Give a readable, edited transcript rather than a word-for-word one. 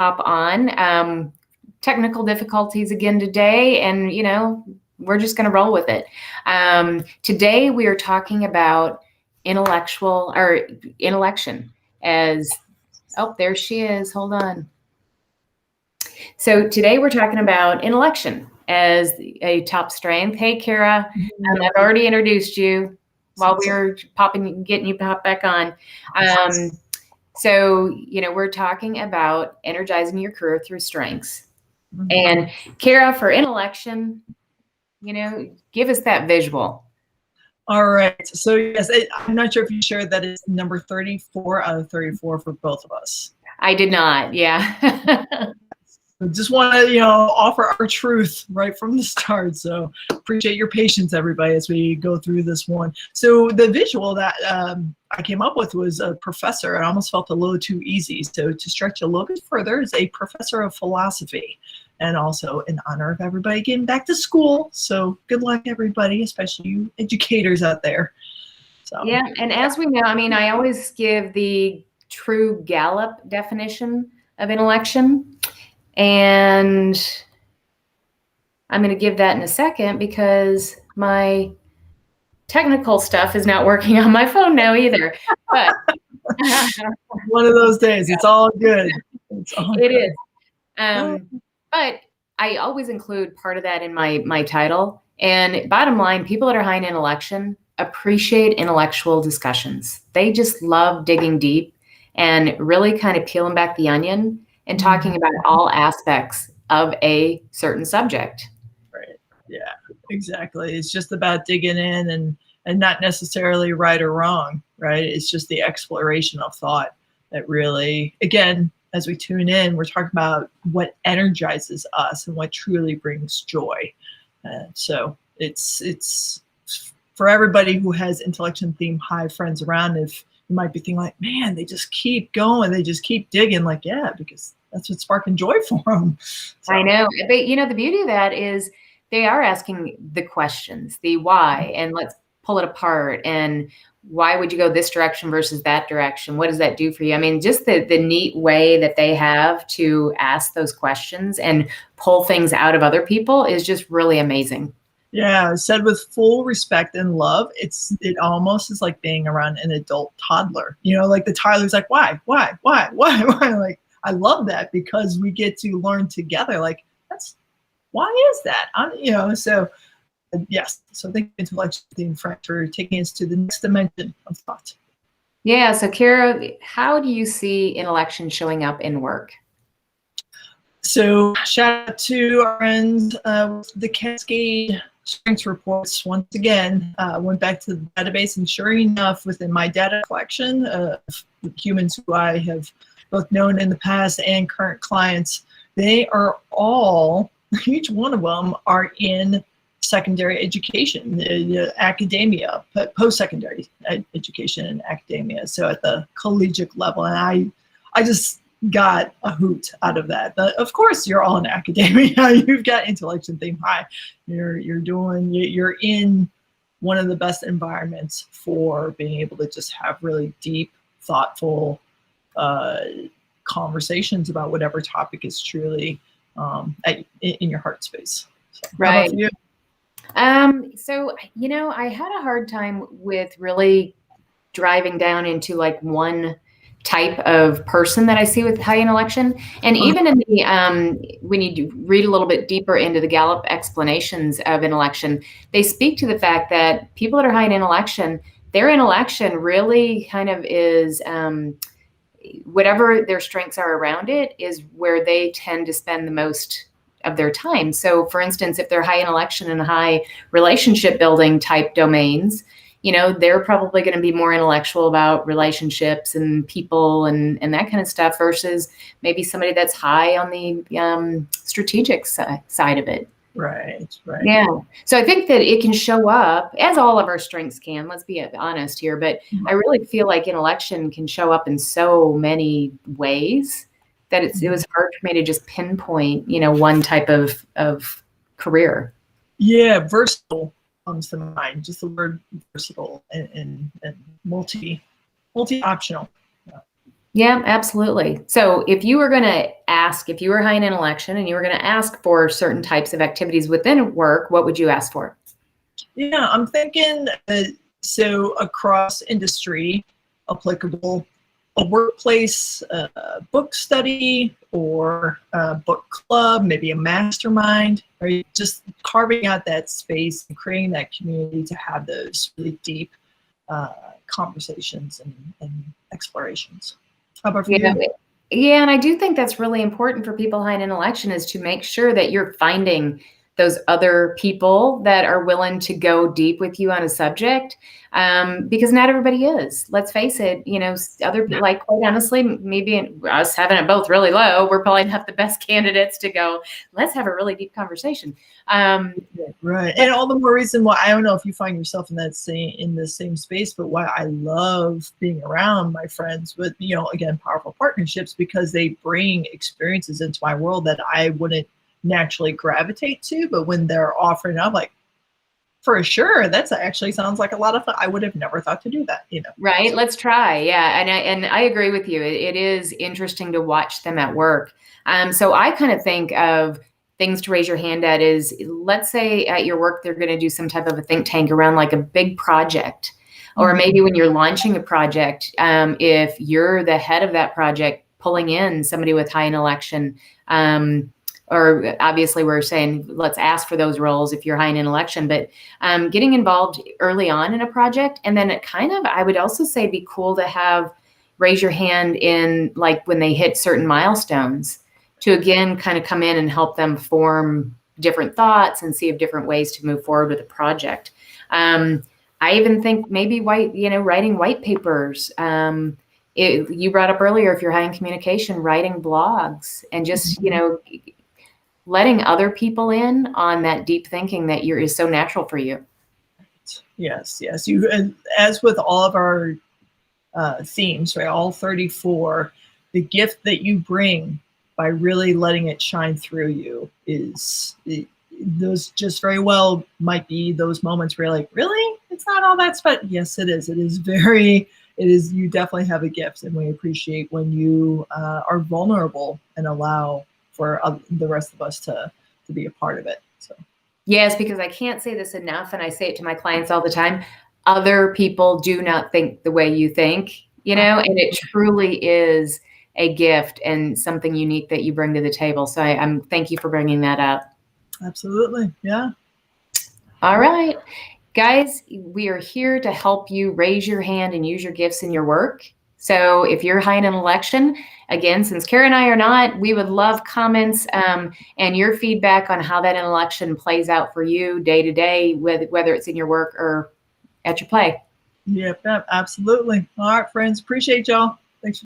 hop on. Technical difficulties again today, and we're just going to roll with it. Today we are talking about intellection as, oh, there she is. Hold on. So today we're talking about intellection as a top strength. Hey, Kara, I've already introduced you while we were getting you popped back on. So, we're talking about energizing your career through strengths. And Kara, for intellection, give us that visual. All right. So yes, I'm not sure if you shared that it's number 34 out of 34 for both of us. I did not. Yeah. I just want to, offer our truth right from the start. So appreciate your patience, everybody, as we go through this one. So the visual that I came up with was a professor. I almost felt a little too easy. So to stretch a little bit further, is a professor of philosophy, and also in honor of everybody getting back to school. So good luck, everybody, especially you educators out there. So yeah, and as we know, I always give the true Gallup definition of intellection. And I'm going to give that in a second because my technical stuff is not working on my phone now either. But one of those days, it's all good. It is. But I always include part of that in my title. And bottom line, people that are high in intellection appreciate intellectual discussions. They just love digging deep and really kind of peeling back the onion and talking about all aspects of a certain subject. Right. Yeah, exactly. It's just about digging in and not necessarily right or wrong, right? It's just the exploration of thought that really, again, as we tune in, we're talking about what energizes us and what truly brings joy. So it's for everybody who has intellection theme high friends around. If you might be thinking like, man, they just keep going, they just keep digging. Like, yeah, because that's what's sparking joy for them. So. I know, but the beauty of that is they are asking the questions, the why, and let's pull it apart. And why would you go this direction versus that direction? What does that do for you? Just the neat way that they have to ask those questions and pull things out of other people is just really amazing. Yeah, said with full respect and love. It almost is like being around an adult toddler. Like the toddler's like, why? Like, I love that because we get to learn together. Like, why is that? So yes. So thank you, Intellection Theme Frank, for taking us to the next dimension of thought. Yeah. So Kara, how do you see intellection showing up in work? So shout out to our friends, the Cascade Strengths reports. Once again, went back to the database, and sure enough, within my data collection of humans who I have both known in the past and current clients, they are all, each one of them are in secondary education, academia, post-secondary education and academia. So at the collegiate level, and I just got a hoot out of that. But of course, you're all in academia. You've got intellection theme high. You're in one of the best environments for being able to just have really deep, thoughtful conversations about whatever topic is truly in your heart space. So, right. How about you? So, I had a hard time with really driving down into like one type of person that I see with high intellection. And even in the, when you read a little bit deeper into the Gallup explanations of intellection, they speak to the fact that people that are high in intellection, their intellection really kind of is, whatever their strengths are around it is where they tend to spend the most of their time. So for instance, if they're high intellection and high relationship building type domains, they're probably going to be more intellectual about relationships and people and that kind of stuff versus maybe somebody that's high on the strategic side of it. Right. Yeah. So I think that it can show up, as all of our strengths can, let's be honest here, but I really feel like intellection can show up in so many ways that it was hard for me to just pinpoint, one type of career. Yeah, versatile comes to mind. Just the word versatile and multi-optional. Yeah, absolutely. So if you were going to ask, if you were high in intellection and you were going to ask for certain types of activities within work, what would you ask for? Yeah, I'm thinking, so across industry, applicable, a workplace book study or a book club, maybe a mastermind, right? Just carving out that space and creating that community to have those really deep conversations and explorations. How about for Yeah. you? Yeah, and I do think that's really important for people high in intellection is to make sure that you're finding those other people that are willing to go deep with you on a subject, because not everybody is. Let's face it, other people, like quite honestly, maybe us having it both really low, we're probably not the best candidates to go, let's have a really deep conversation. Right. And all the more reason why, I don't know if you find yourself in the same space, but why I love being around my friends with, again, powerful partnerships, because they bring experiences into my world that I wouldn't naturally gravitate to. But when they're offering, I'm like, for sure, that's actually sounds like a lot of fun. I would have never thought to do that, Right. So, Let's try. Yeah. And I agree with you. It is interesting to watch them at work. So I kind of think of things to raise your hand at is, let's say at your work, they're going to do some type of a think tank around like a big project, or maybe when you're launching a project, if you're the head of that project, pulling in somebody with high intellection, or obviously we're saying, let's ask for those roles if you're high in intellection, but getting involved early on in a project. And then it kind of, I would also say, be cool to have raise your hand in like when they hit certain milestones to again kind of come in and help them form different thoughts and see if different ways to move forward with a project. I even think maybe writing white papers. You brought up earlier, if you're high in communication, writing blogs and just, letting other people in on that deep thinking that is so natural for you. Yes. You, and as with all of our themes, right? All 34, the gift that you bring by really letting it shine through you those just very well might be those moments where you're like, really? It's not all that special. Yes, it is. It is. You definitely have a gift, and we appreciate when you are vulnerable and allow for the rest of us to be a part of it. So. Yes, because I can't say this enough, and I say it to my clients all the time. Other people do not think the way you think, and it truly is a gift and something unique that you bring to the table. So I'm thank you for bringing that up. Absolutely. Yeah. All right, guys, we are here to help you raise your hand and use your gifts in your work. So if you're high in intellection, again, since Kara and I are not, we would love comments and your feedback on how that intellection plays out for you day to day, whether it's in your work or at your play. Yep, absolutely. All right, friends. Appreciate y'all.